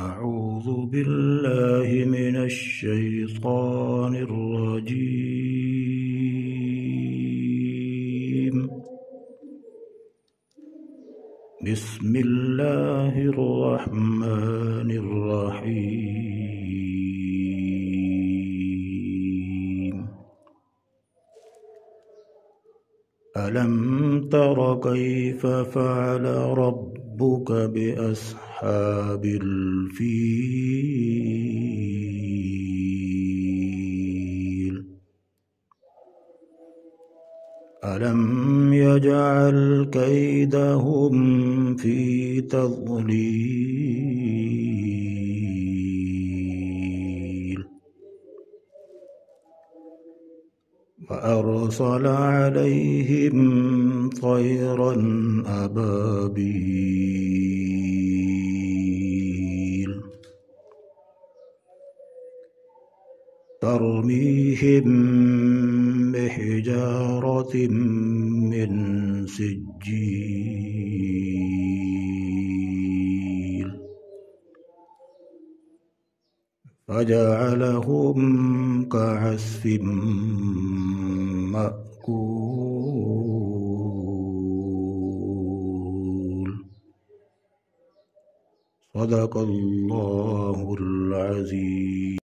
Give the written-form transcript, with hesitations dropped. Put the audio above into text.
أعوذ بالله من الشيطان الرجيم. بسم الله الرحمن الرحيم. ألم تر كيف فعل ربك بأصحاب الفيل؟ ألم يجعل كيدهم في تضليل وأرسل عليهم طيرا أبابيل ترميهم بحجارة من سجيل فجعلهم كعصف مأكول. صدق الله العظيم.